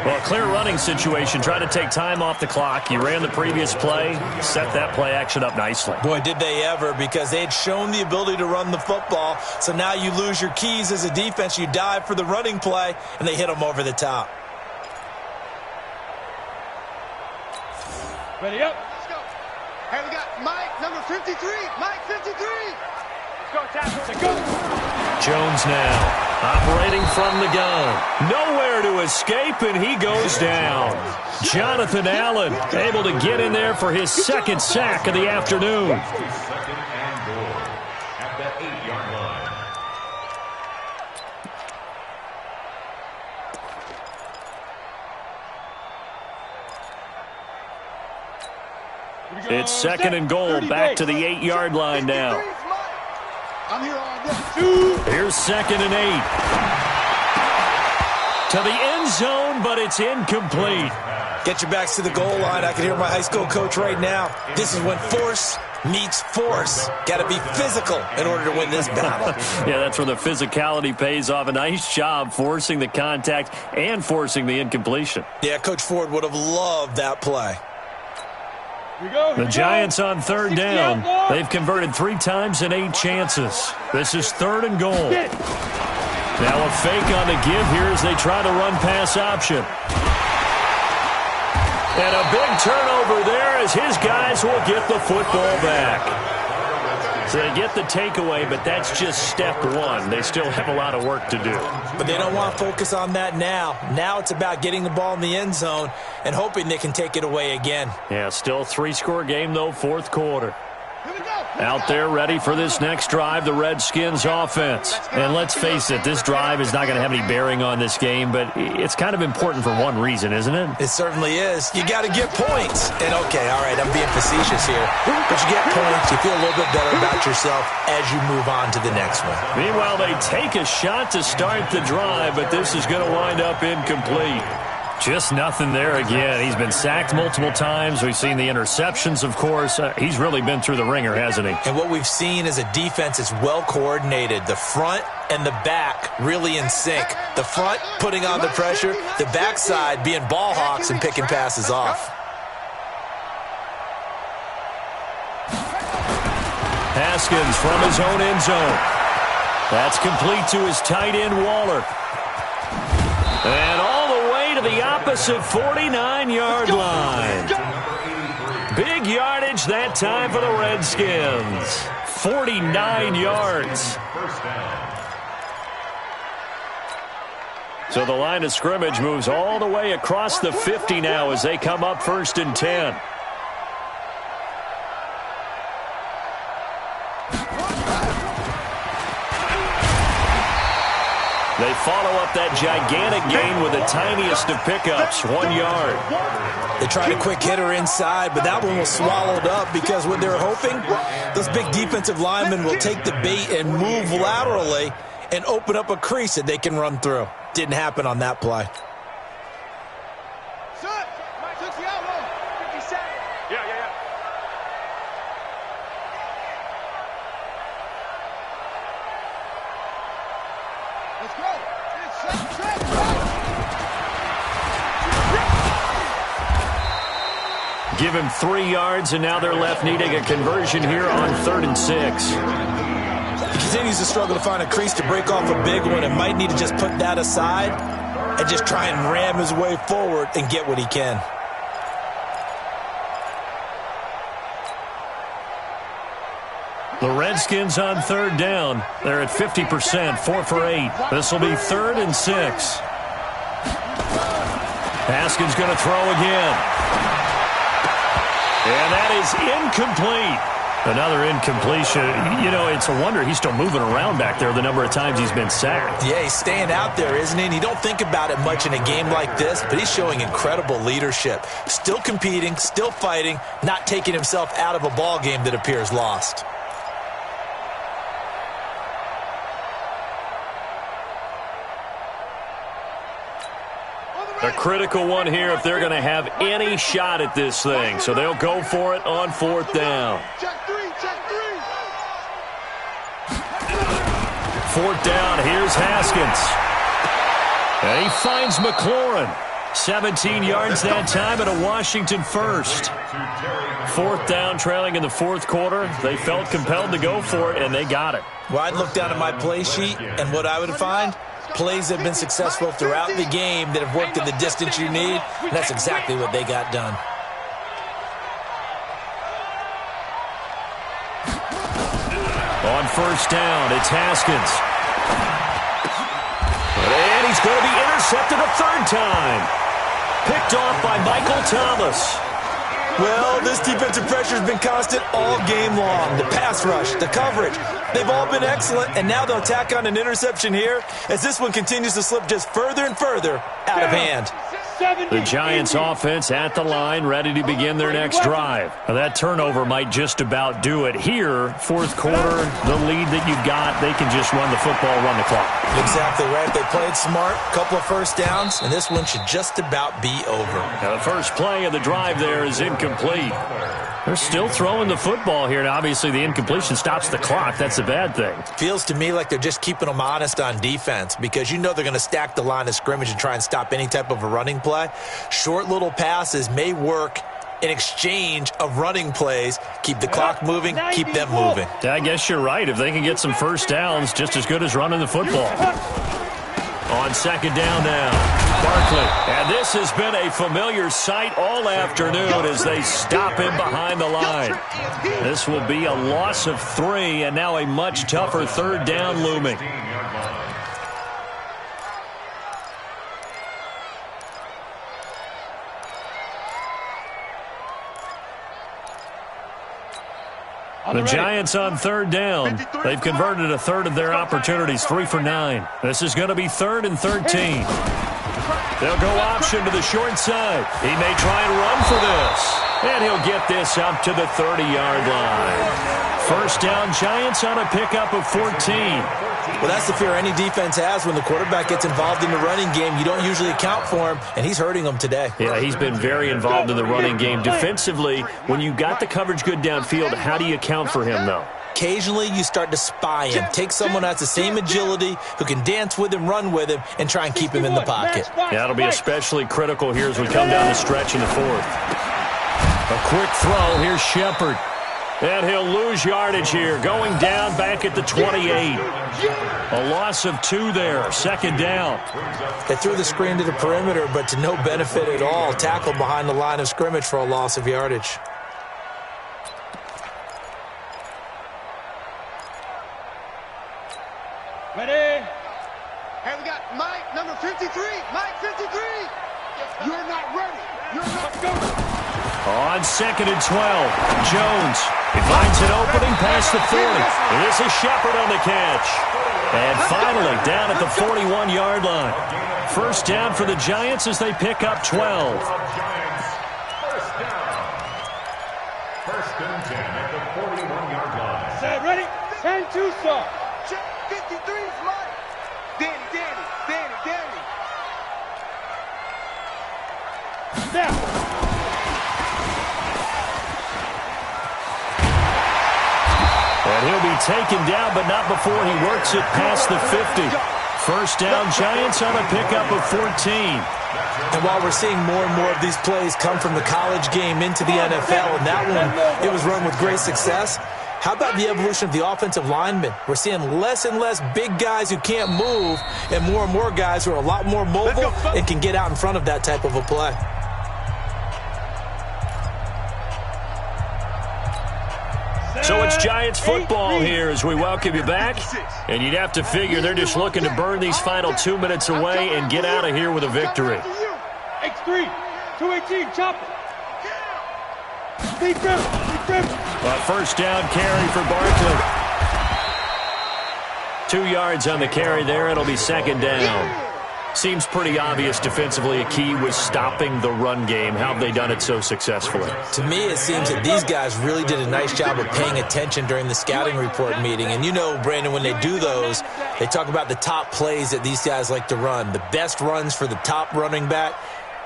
Well, clear running situation. Try to take time off the clock. You ran the previous play, set that play action up nicely. Boy, did they ever, because they had shown the ability to run the football. So now you lose your keys as a defense. You dive for the running play, and they hit them over the top. Ready up. Let's go. Hey, we got Mike, number 53. Mike, 53. Let's go, tackle. Let's go. Jones now, operating from the gun. Nowhere to escape, and he goes down. Jonathan Allen able to get in there for his 2nd sack of the afternoon. 2nd and goal at the 8-yard line. It's 2nd and goal, back to the 8-yard line now. I'm here all day. Here's 2nd and 8. To the end zone, but it's incomplete. Get your backs to the goal line. I can hear my high school coach right now. This is when force meets force. Got to be physical in order to win this battle. Yeah, that's where the physicality pays off. A nice job forcing the contact and forcing the incompletion. Yeah, Coach Ford would have loved that play. The Giants on 3rd down. They've converted 3 times in 8 chances. This is 3rd and goal. Now a fake on the give here as they try to run pass option. And a big turnover there as his guys will get the football back. So they get the takeaway, but that's just step 1. They still have a lot of work to do. But they don't want to focus on that now. Now it's about getting the ball in the end zone and hoping they can take it away again. Yeah, still 3-score game, though, 4th quarter. Out there ready for this next drive, the Redskins offense. And let's face it, this drive is not going to have any bearing on this game, but it's kind of important for one reason, isn't it? It certainly is. You got to get points. And okay, all right, I'm being facetious here. But you get points, you feel a little bit better about yourself as you move on to the next one. Meanwhile, they take a shot to start the drive, but this is going to wind up incomplete. Just nothing there again. He's been sacked multiple times. We've seen the interceptions, of course. He's really been through the ringer, hasn't he? And what we've seen is a defense that's well coordinated. The front and the back really in sync. The front putting on the pressure. The backside being ball hawks and picking passes off. Haskins from his own end zone. That's complete to his tight end, Waller. And all the way to the opposite 49-yard line. Big yardage that time for the Redskins. 49 yards. So the line of scrimmage moves all the way across the 50 now as they come up 1st and 10. They follow up that gigantic gain with the tiniest of pickups, 1 yard. They tried a quick hitter inside, but that one was swallowed up because what they're hoping, those big defensive linemen will take the bait and move laterally and open up a crease that they can run through. Didn't happen on that play. Yeah. Let's go. Give him 3 yards, and now they're left needing a conversion here on 3rd and 6. He continues to struggle to find a crease to break off a big one and might need to just put that aside and just try and ram his way forward and get what he can. The Redskins on 3rd down. They're at 50%, 4 for 8. This will be 3rd and 6. Haskins going to throw again. And that is incomplete. Another incompletion. You know, it's a wonder he's still moving around back there the number of times he's been sacked. Yeah, he's staying out there, isn't he? And you don't think about it much in a game like this, but he's showing incredible leadership. Still competing, still fighting, not taking himself out of a ball game that appears lost. A critical one here if they're going to have any shot at this thing. So they'll go for it on 4th down. Check three. 4th down, here's Haskins. And he finds McLaurin. 17 yards that time and a Washington first. 4th down, trailing in the 4th quarter. They felt compelled to go for it, and they got it. Well, I'd look down at my play sheet, and what I would find, plays that have been successful throughout the game that have worked in the distance you need, and that's exactly what they got done. On 1st down, it's Haskins. And he's going to be intercepted a 3rd time. Picked off by Michael Thomas. Well, this defensive pressure has been constant all game long. The pass rush, the coverage, they've all been excellent, and now they'll tack on an interception here as this one continues to slip just further and further out of hand. The Giants offense at the line, ready to begin their next drive. Now, that turnover might just about do it. Here, 4th quarter, the lead that you've got, they can just run the football, run the clock. Exactly right. They played smart, couple of 1st downs, and this one should just about be over. Now, the first play of the drive there is incomplete. They're still throwing the football here, and obviously the incompletion stops the clock. That's a bad thing. Feels to me like they're just keeping them honest on defense because you know they're going to stack the line of scrimmage and try and stop any type of a running play. Short little passes may work in exchange of running plays. Keep the clock moving, keep them moving. I guess you're right. If they can get some 1st downs, just as good as running the football. On 2nd down now, Barkley. And this has been a familiar sight all afternoon as they stop him behind the line. This will be a loss of 3, and now a much tougher 3rd down looming. The Giants on 3rd down. They've converted a 1/3 of their opportunities, 3 for 9. This is going to be 3rd and 13. They'll go option to the short side. He may try and run for this. And he'll get this up to the 30-yard line. 1st down, Giants on a pickup of 14. Well, that's the fear any defense has when the quarterback gets involved in the running game. You don't usually account for him, and he's hurting them today. Yeah, he's been very involved in the running game. Defensively, when you got the coverage good downfield, how do you account for him, though? Occasionally, you start to spy him. Take someone who has the same agility, who can dance with him, run with him, and try and keep him in the pocket. Yeah, that'll be especially critical here as we come down the stretch in the 4th. A quick throw. Here's Shepard. And he'll lose yardage here, going down back at the 28. A loss of 2 there, 2nd down. They threw the screen to the perimeter, but to no benefit at all. Tackled behind the line of scrimmage for a loss of yardage. Ready? Hey, we got Mike, number 53. Mike, 53. You're not ready. You're not going. On 2nd and 12, Jones. He finds an opening past the 40. This is Shepard on the catch. And finally, down at the 41-yard line. 1st down for the Giants as they pick up 12. 1st down. 1st and 10 at the 41-yard line. Set, ready? 10-2, sir. Check 53's Mike. Danny. Snap. And he'll be taken down, but not before he works it past the 50. First down, Giants on a pickup of 14. And while we're seeing more and more of these plays come from the college game into the NFL, and that one, it was run with great success, how about the evolution of the offensive linemen? We're seeing less and less big guys who can't move and more guys who are a lot more mobile and can get out in front of that type of a play. So it's Giants football here as we welcome you back. And you'd have to figure they're just looking to burn these final 2 minutes away and get out of here with a victory. X3, 218, chopper. Deep grip. A first down carry for Barkley. 2 yards on the carry there. It'll be second down. Seems pretty obvious defensively a key was stopping the run game. How have they done it so successfully? To me, it seems that these guys really did a nice job of paying attention during the scouting report meeting. And you know, Brandon, when they do those, they talk about the top plays that these guys like to run. The best runs for the top running back,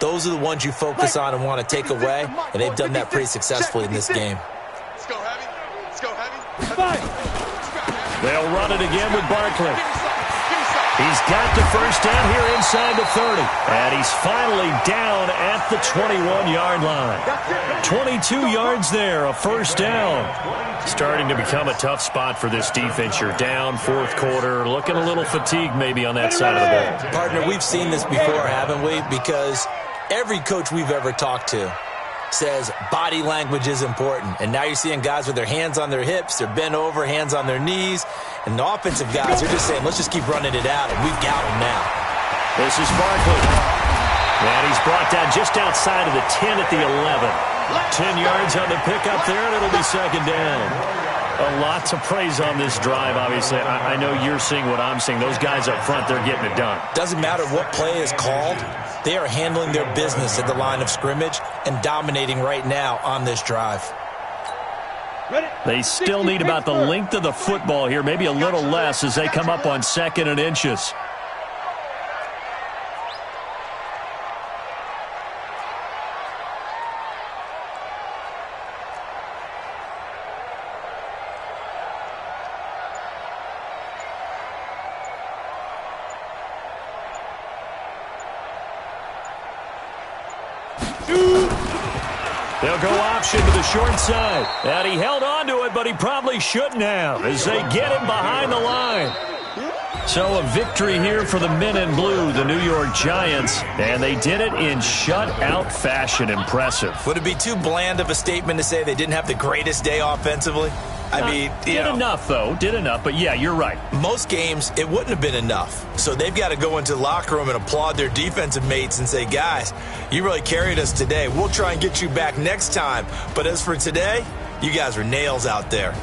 those are the ones you focus on and want to take away. And they've done that pretty successfully in this game. Let's go heavy. Let's go heavy. They'll run it again with Barkley. He's got the first down here inside the 30. And he's finally down at the 21-yard line. 22 yards there, a first down. Starting to become a tough spot for this defense. You're down, fourth quarter, looking a little fatigued maybe on that side of the ball. Partner, we've seen this before, haven't we? Because every coach we've ever talked to says body language is important. And now you're seeing guys with their hands on their hips, they're bent over, hands on their knees. And the offensive guys are just saying, let's just keep running it out, and we've got them now. This is Barkley. And he's brought down just outside of the 10 at the 11. 10 yards on the pickup there, and it'll be second down. A lot to praise on this drive, obviously. I know you're seeing what I'm seeing. Those guys up front, they're getting it done. Doesn't matter what play is called. They are handling their business at the line of scrimmage and dominating right now on this drive. They still need about the length of the football here, maybe a little less as they come up on 2nd and inches. They'll go option to the short side. And he held on to it, but he probably shouldn't have as they get him behind the line. So a victory here for the men in blue, the New York Giants, and they did it in shutout fashion. Impressive. Would it be too bland of a statement to say they didn't have the greatest day offensively? I mean, did enough, though. Did enough. But, yeah, you're right. Most games, it wouldn't have been enough. So they've got to go into the locker room and applaud their defensive mates and say, guys, you really carried us today. We'll try and get you back next time. But as for today, you guys are nails out there.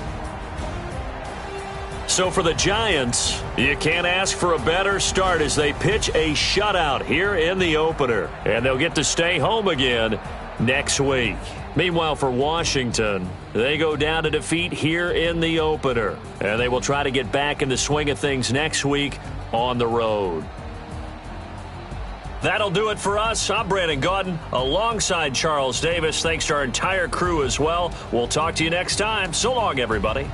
So for the Giants, you can't ask for a better start as they pitch a shutout here in the opener. And they'll get to stay home again next week. Meanwhile, for Washington, they go down to defeat here in the opener. And they will try to get back in the swing of things next week on the road. That'll do it for us. I'm Brandon Gaudin alongside Charles Davis. Thanks to our entire crew as well. We'll talk to you next time. So long, everybody.